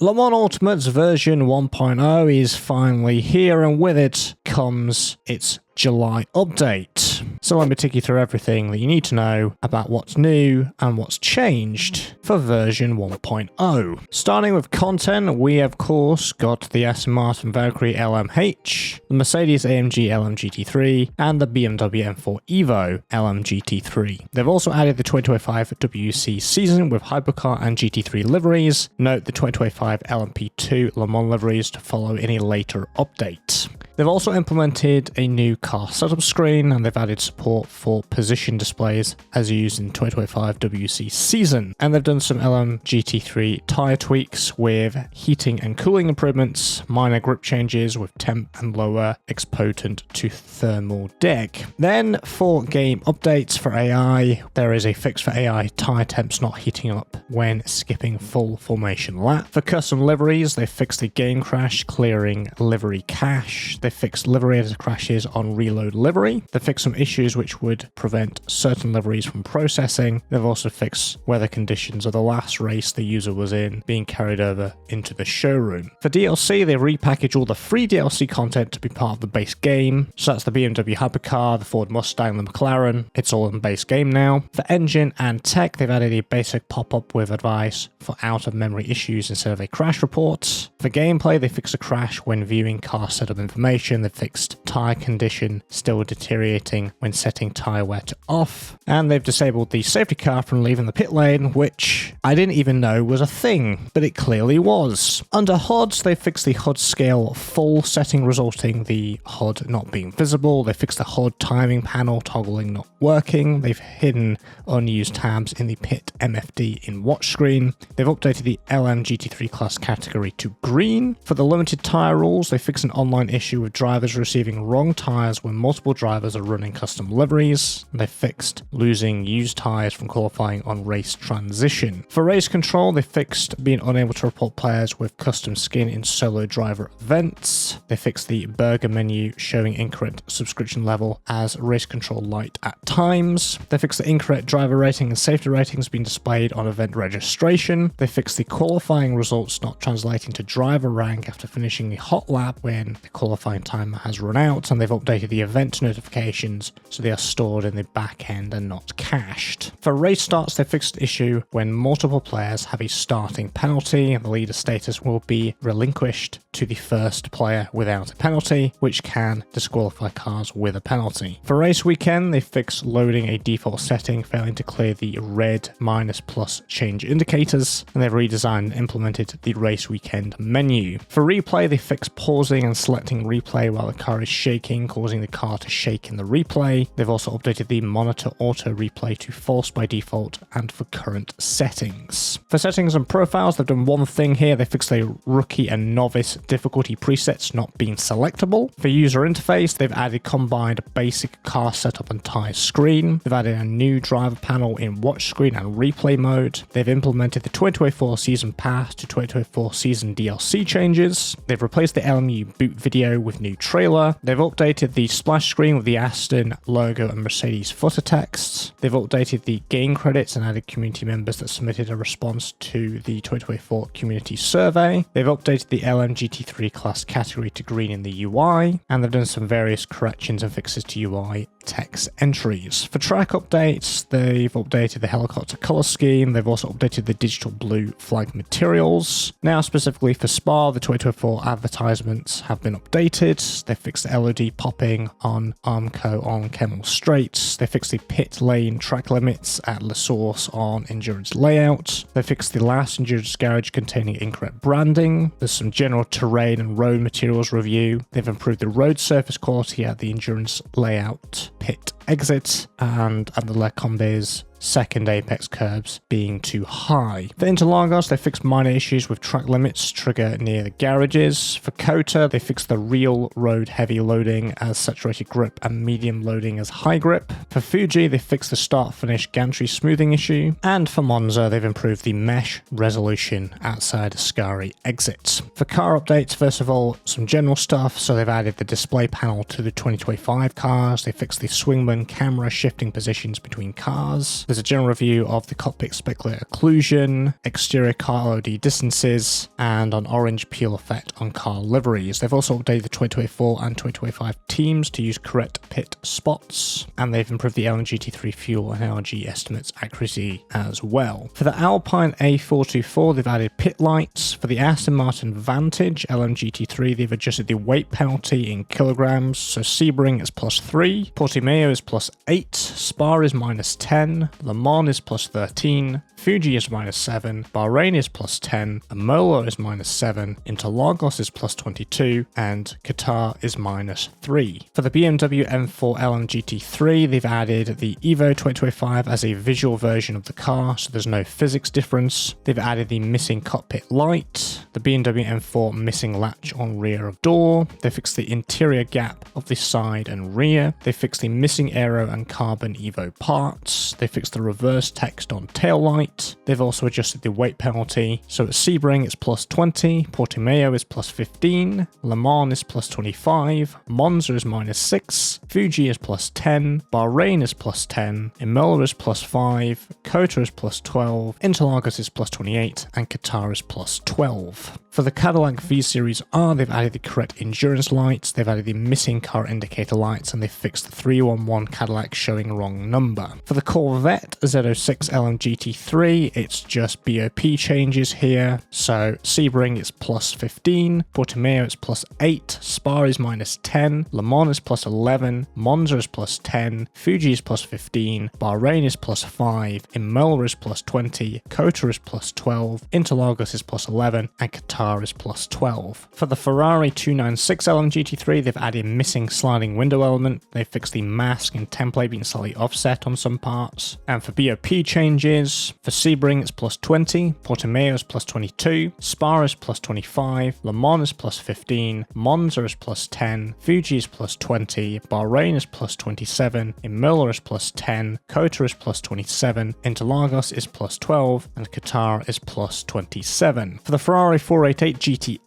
Le Mans Ultimate's version 1.0 is finally here, and with it comes its July update. So let me take you through everything that you need to know about what's new and what's changed for version 1.0. Starting with content, we of course got the Aston Martin Valkyrie LMH, the Mercedes AMG LMGT3, and the BMW M4 Evo LMGT3. They've also added the 2025 WEC season with Hypercar and GT3 liveries. Note the 2025 LMP2 Le Mans liveries to follow in a later update. They've also implemented a new car setup screen, and they've added support for position displays as used in 2025 WEC season. And they've done some LMGT3 tyre tweaks with heating and cooling improvements, minor grip changes with temp and lower expotent to thermal deck. Then for game updates for AI, there is a fix for AI tyre temps not heating up when skipping full formation lap. For custom liveries, they fixed the game crash, clearing livery cache. They fixed livery editor crashes on reload livery. They fixed some issues which would prevent certain liveries from processing. They've also fixed weather conditions of the last race the user was in being carried over into the showroom. For DLC, they repackaged all the free DLC content to be part of the base game. So that's the BMW Hypercar, the Ford Mustang, the McLaren. It's all in the base game now. For engine and tech, they've added a basic pop-up with advice for out-of-memory issues instead of a crash report. For gameplay, they fixed a crash when viewing car setup information. They fixed tyre condition still deteriorating when setting tyre wear to off. And they've disabled the safety car from leaving the pit lane, which I didn't even know was a thing, but it clearly was. Under HUDs, they fixed the HUD scale full setting, resulting the HUD not being visible. They fixed the HUD timing panel toggling not working. They've hidden unused tabs in the pit MFD in watch screen. They've updated the LMGT3 class category to green. For the limited tyre rules, they fixed an online issue with drivers receiving wrong tyres when multiple drivers are running custom liveries. They fixed losing used tyres from qualifying on race transition. For race control, they fixed being unable to report players with custom skin in solo driver events. They fixed the burger menu showing incorrect subscription level as race control light at times. They fixed the incorrect driver rating and safety ratings being displayed on event registration. They fixed the qualifying results not translating to driver rank after finishing the hot lap when the qualifying timer has run out, and they've updated the event notifications so they are stored in the back end and not cached. For race starts, they fixed the issue when multiple players have a starting penalty, and the leader status will be relinquished to the first player without a penalty, which can disqualify cars with a penalty. For race weekend, they fixed loading a default setting, failing to clear the red minus plus change indicators, and they've redesigned and implemented the race weekend menu. For replay, they fixed pausing and selecting replay while the car is shaking, causing the car to shake in the replay. They've also updated the monitor auto replay to false by default and for current settings. For settings and profiles, they've done one thing here. They fixed the rookie and novice difficulty presets not being selectable. For user interface, they've added combined basic car setup and tyre screen. They've added a new driver panel in watch screen and replay mode. They've implemented the 2024 season pass to 2024 season DLC changes. They've replaced the LMU boot video with new trailer. They've updated the splash screen with the Aston logo and Mercedes footer texts. They've updated the game credits and added community members that submitted a response to the 2024 community survey. They've updated the LMGT3 class category to green in the UI, and they've done some various corrections and fixes to UI text entries. For track updates, they've updated the helicopter color scheme. They've also updated the digital blue flag materials. Now, specifically for Spa, the 2024 advertisements have been updated. They fixed the LOD popping on Armco on Kemmel Straits. They fixed the pit lane track limits at La Source on Endurance layout. They fixed the last Endurance garage containing incorrect branding. There's some general terrain and road materials review. They've improved the road surface quality at the Endurance layout pit exit and at the Le Combes second apex curbs being too high. For Interlagos, they fixed minor issues with track limits trigger near the garages. For Kota, they fixed the real road heavy loading as saturated grip and medium loading as high grip. For Fuji, they fixed the start-finish gantry smoothing issue. And for Monza, they've improved the mesh resolution outside Ascari exits. For car updates, first of all, some general stuff. So they've added the display panel to the 2025 cars. They fixed the swingman camera shifting positions between cars. There's a general review of the cockpit specular occlusion, exterior car LOD distances, and an orange peel effect on car liveries. They've also updated the 2024 and 2025 teams to use correct pit spots, and they've improved the LMGT3 fuel and LNG estimates accuracy as well. For the Alpine A424, they've added pit lights. For the Aston Martin Vantage LMGT3, they've adjusted the weight penalty in kilograms. So Sebring is +3, Portimao is +8, Spa is -10, Le Mans is +13, Fuji is -7, Bahrain is +10, Imola is -7, Interlagos is +22, and Qatar is -3. For the BMW M4 LMGT3, they've added the Evo 2025 as a visual version of the car, so there's no physics difference. They've added the missing cockpit light, the BMW M4 missing latch on rear of door. They fixed the interior gap of the side and rear. They fixed the missing aero and carbon Evo parts. They fixed the reverse text on tail light. They've also adjusted the weight penalty. So at Sebring it's +20, Portimao is +15, Le Mans is +25, Monza is -6, Fuji is +10, Bahrain is +10, Imola is +5, Kota is +12, Interlagos is +28, and Qatar is +12. For the Cadillac V-Series R, they've added the correct endurance lights, they've added the missing car indicator lights, and they've fixed the 311 Cadillac showing wrong number. For the Corvette Z06 LMGT3, it's just BOP changes here. So Sebring is +15, Portimao is +8, Spa is -10, Le Mans is +11, Monza is +10, Fuji is +15, Bahrain is +5, Imola is +20, Kota is +12, Interlagos is +11, and Qatar is +12. For the Ferrari 296 LMGT3, they've added missing sliding window element. They've fixed the mask and template being slightly offset on some parts. And for BOP changes, for Sebring it's +20, Portimao is +22, Spa is +25, Le Mans is +15, Monza is +10, Fuji is +20, Bahrain is +27, Imola is +10, Kota is +27, Interlagos is +12, and Qatar is +27. For the Ferrari 488 GTE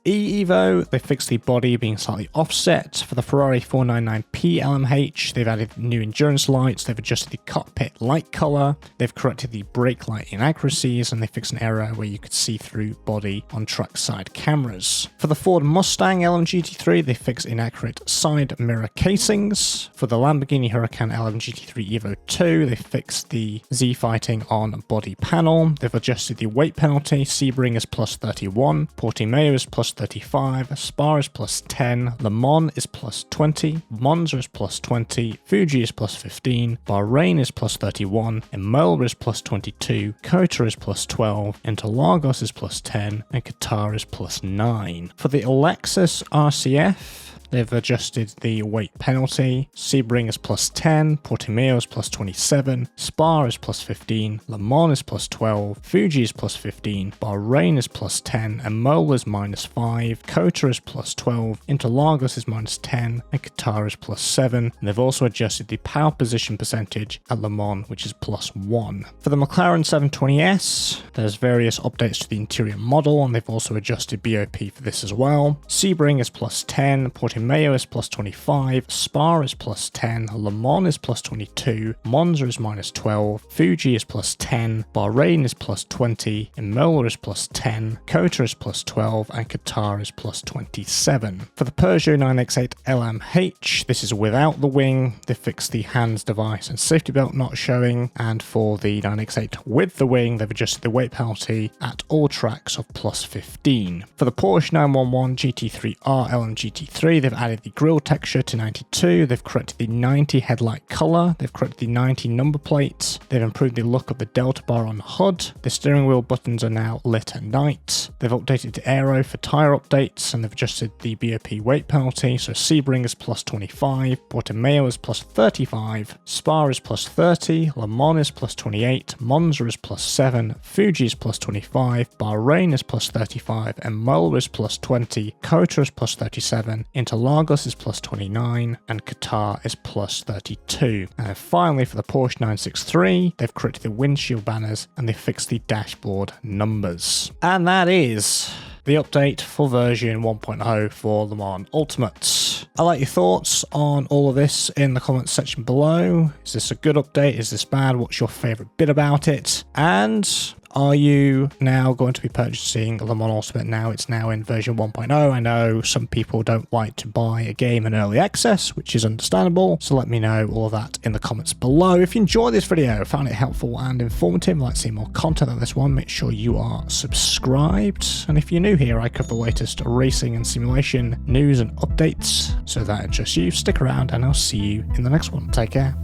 Evo, they fixed the body being slightly offset. For the Ferrari 499P LMH, they've added new endurance lights, they've adjusted the cockpit light color, they've corrected the brake light inaccuracies, and they fixed an error where you could see through body on trackside cameras. For the Ford Mustang LMGT3, they fixed inaccurate side mirror casings. For the Lamborghini Huracan LMGT3 Evo 2, they fixed the Z-fighting on body panel. They've adjusted the weight penalty. Sebring is +31, Portimao is +35, Spa is +10, Le Mans is +20, Monza is +20, Fuji is +15, Bahrain is +31, Imola is +22, Kota is +12, Interlagos is +10, and Qatar is +9. For the Lexus RCF, they've adjusted the weight penalty. Sebring is +10, Portimao is +27, Spa is +15, Le Mans is +12, Fuji is +15, Bahrain is +10, Imola is -5, Kota is +12, Interlagos is -10, and Qatar is +7. And they've also adjusted the power position percentage at Le Mans, which is +1. For the McLaren 720S, there's various updates to the interior model, and they've also adjusted BOP for this as well. Sebring is +10, Portimao is +25, Spa is +10, Le Mans is +22, Monza is -12, Fuji is +10, Bahrain is +20, Imola is +10, Kota is +12, and Qatar is +27. For the Peugeot 968 LMH, this is without the wing. They fixed the hands device and safety belt not showing, and for the 968 with the wing, they've adjusted the weight penalty at all tracks of +15. For the Porsche 911 GT3R LMGT3, they've added the grille texture to 92, they've corrected the 90 headlight color, they've corrected the 90 number plates, they've improved the look of the delta bar on the hood, the steering wheel buttons are now lit at night, they've updated the aero for tyre updates, and they've adjusted the BOP weight penalty. So Sebring is +25, Portimao is +35, Spa is +30, Le Mans is +28, Monza is +7, Fuji is +25, Bahrain is +35, Imola is +20, Kota is +37, Interlagos is +29, and Qatar is +32. And finally, for the Porsche 963, they've corrected the windshield banners and they fixed the dashboard numbers. And that is the update for version 1.0 for Le Mans Ultimate. I'd like your thoughts on all of this in the comments section below. Is this a good update? Is this bad? What's your favorite bit about it? And are you now going to be purchasing Le Mans Ultimate now it's now in version 1.0? I know some people don't like to buy a game in early access, which is understandable. So let me know all of that in the comments below. If you enjoyed this video, found it helpful and informative, like to see more content like this one, make sure you are subscribed. And if you're new here, I cover the latest racing and simulation news and updates. So if that interests you, stick around and I'll see you in the next one. Take care.